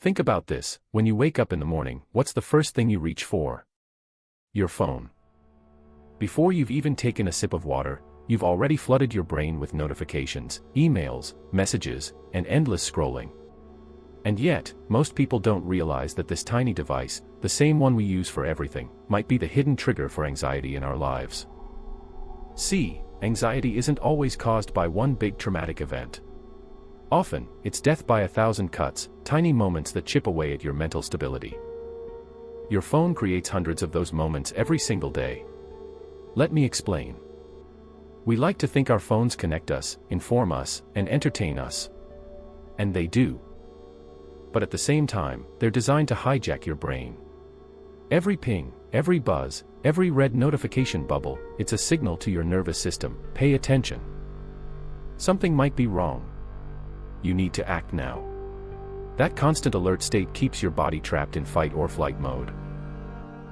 Think about this: when you wake up in the morning, what's the first thing you reach for? Your phone. Before you've even taken a sip of water, you've already flooded your brain with notifications, emails, messages, and endless scrolling. And yet, most people don't realize that this tiny device, the same one we use for everything, might be the hidden trigger for anxiety in our lives. See, anxiety isn't always caused by one big traumatic event. Often, it's death by 1,000 cuts, tiny moments that chip away at your mental stability. Your phone creates hundreds of those moments every single day. Let me explain. We like to think our phones connect us, inform us, and entertain us. And they do. But at the same time, they're designed to hijack your brain. Every ping, every buzz, every red notification bubble, it's a signal to your nervous system: pay attention. Something might be wrong. You need to act now. That constant alert state keeps your body trapped in fight or flight mode.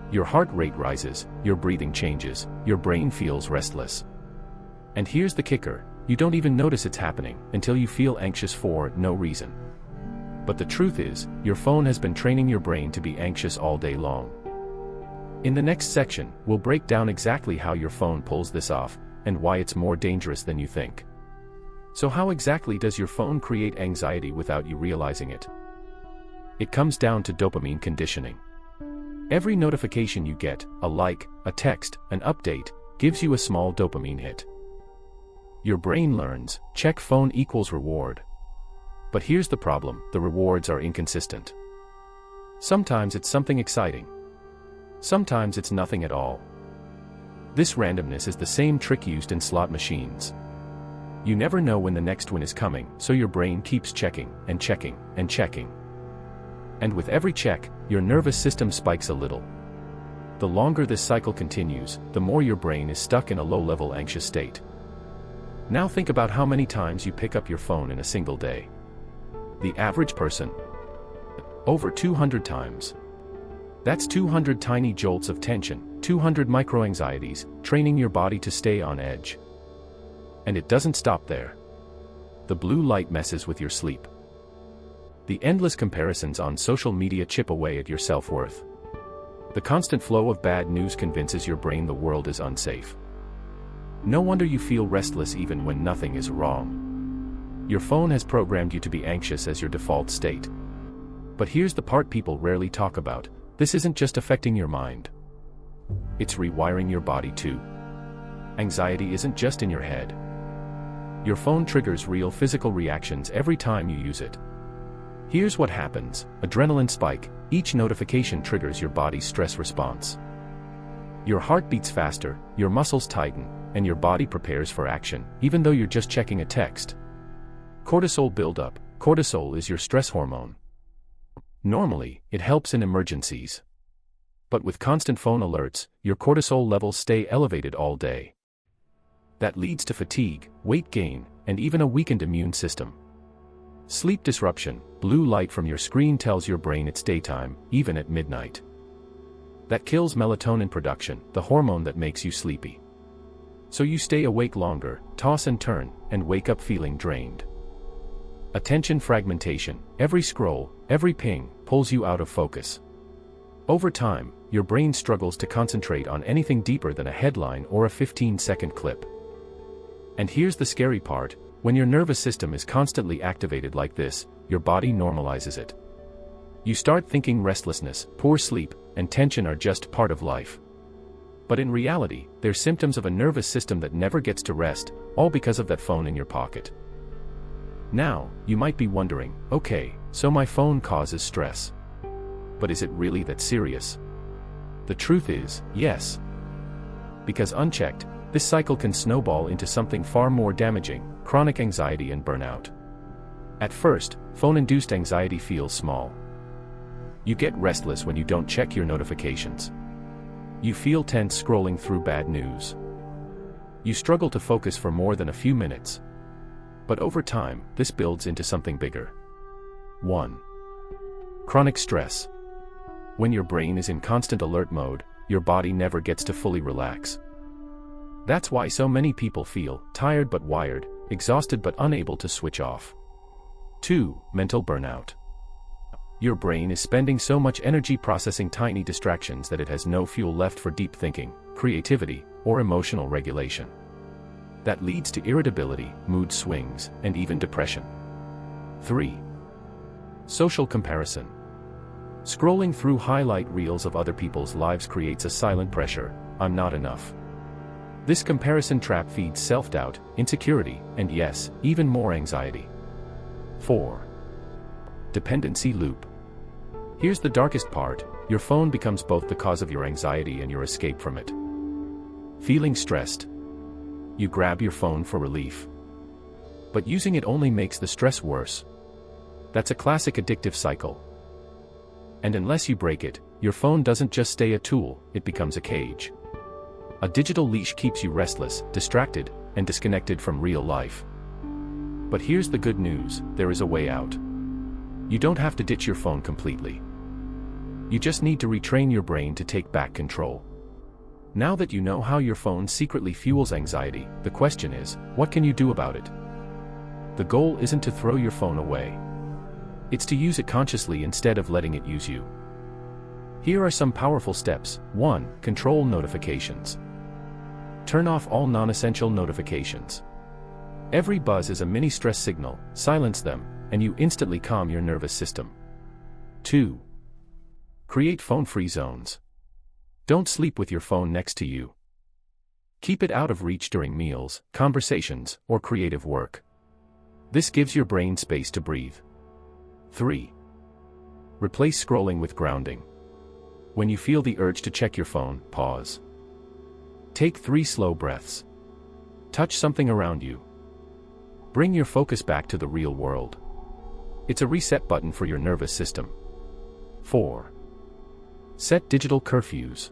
Your heart rate rises, your breathing changes, your brain feels restless. And here's the kicker: you don't even notice it's happening until you feel anxious for no reason. But the truth is, your phone has been training your brain to be anxious all day long. In the next section, we'll break down exactly how your phone pulls this off, and why it's more dangerous than you think. So how exactly does your phone create anxiety without you realizing it? It comes down to dopamine conditioning. Every notification you get, a like, a text, an update, gives you a small dopamine hit. Your brain learns, check phone equals reward. But here's the problem: the rewards are inconsistent. Sometimes it's something exciting. Sometimes it's nothing at all. This randomness is the same trick used in slot machines. You never know when the next win is coming, so your brain keeps checking, and checking, and checking. And with every check, your nervous system spikes a little. The longer this cycle continues, the more your brain is stuck in a low-level anxious state. Now think about how many times you pick up your phone in a single day. The average person? Over 200 times. That's 200 tiny jolts of tension, 200 micro-anxieties, training your body to stay on edge. And it doesn't stop there. The blue light messes with your sleep. The endless comparisons on social media chip away at your self-worth. The constant flow of bad news convinces your brain the world is unsafe. No wonder you feel restless even when nothing is wrong. Your phone has programmed you to be anxious as your default state. But here's the part people rarely talk about: this isn't just affecting your mind. It's rewiring your body too. Anxiety isn't just in your head. Your phone triggers real physical reactions every time you use it. Here's what happens: adrenaline spike. Each notification triggers your body's stress response. Your heart beats faster, your muscles tighten, and your body prepares for action, even though you're just checking a text. Cortisol buildup. Cortisol is your stress hormone. Normally, it helps in emergencies. But with constant phone alerts, your cortisol levels stay elevated all day. That leads to fatigue, weight gain, and even a weakened immune system. Sleep disruption. Blue light from your screen tells your brain it's daytime, even at midnight. That kills melatonin production, the hormone that makes you sleepy. So you stay awake longer, toss and turn, and wake up feeling drained. Attention fragmentation. Every scroll, every ping, pulls you out of focus. Over time, your brain struggles to concentrate on anything deeper than a headline or a 15-second clip. And here's the scary part: when your nervous system is constantly activated like this, your body normalizes it. You start thinking restlessness, poor sleep, and tension are just part of life. But in reality, they're symptoms of a nervous system that never gets to rest, all because of that phone in your pocket. Now, you might be wondering, okay, so my phone causes stress. But is it really that serious? The truth is, yes. Because unchecked, this cycle can snowball into something far more damaging: chronic anxiety and burnout. At first, phone-induced anxiety feels small. You get restless when you don't check your notifications. You feel tense scrolling through bad news. You struggle to focus for more than a few minutes. But over time, this builds into something bigger. 1. Chronic stress. When your brain is in constant alert mode, your body never gets to fully relax. That's why so many people feel tired but wired, exhausted but unable to switch off. 2. Mental burnout. Your brain is spending so much energy processing tiny distractions that it has no fuel left for deep thinking, creativity, or emotional regulation. That leads to irritability, mood swings, and even depression. 3. Social comparison. Scrolling through highlight reels of other people's lives creates a silent pressure, "I'm not enough." This comparison trap feeds self-doubt, insecurity, and yes, even more anxiety. 4. Dependency loop. Here's the darkest part: your phone becomes both the cause of your anxiety and your escape from it. Feeling stressed? You grab your phone for relief. But using it only makes the stress worse. That's a classic addictive cycle. And unless you break it, your phone doesn't just stay a tool, it becomes a cage. A digital leash keeps you restless, distracted, and disconnected from real life. But here's the good news: there is a way out. You don't have to ditch your phone completely. You just need to retrain your brain to take back control. Now that you know how your phone secretly fuels anxiety, the question is, what can you do about it? The goal isn't to throw your phone away. It's to use it consciously instead of letting it use you. Here are some powerful steps. 1. Control notifications. Turn off all non-essential notifications. Every buzz is a mini stress signal. Silence them, and you instantly calm your nervous system. 2. Create phone-free zones. Don't sleep with your phone next to you. Keep it out of reach during meals, conversations, or creative work. This gives your brain space to breathe. 3. Replace scrolling with grounding. When you feel the urge to check your phone, pause. Take 3 slow breaths. Touch something around you. Bring your focus back to the real world. It's a reset button for your nervous system. 4. Set digital curfews.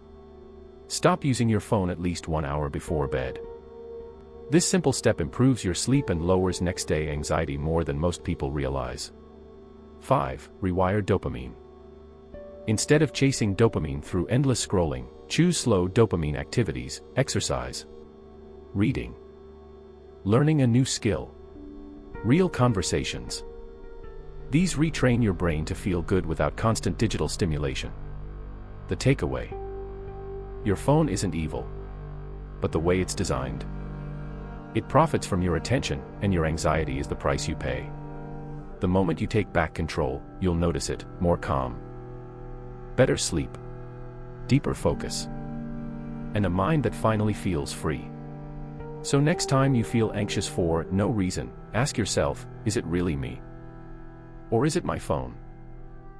Stop using your phone at least 1 hour before bed. This simple step improves your sleep and lowers next-day anxiety more than most people realize. 5. Rewire dopamine. Instead of chasing dopamine through endless scrolling, choose slow dopamine activities: exercise, reading, learning a new skill, real conversations. These retrain your brain to feel good without constant digital stimulation. The takeaway: your phone isn't evil, but the way it's designed. It profits from your attention, and your anxiety is the price you pay. The moment you take back control, you'll notice it: more calm, better sleep, deeper focus, and a mind that finally feels free. So next time you feel anxious for no reason, ask yourself, is it really me? Or is it my phone?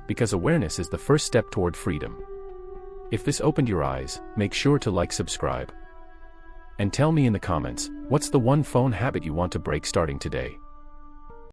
Because awareness is the first step toward freedom. If this opened your eyes, make sure to like, subscribe, and tell me in the comments, what's the one phone habit you want to break starting today?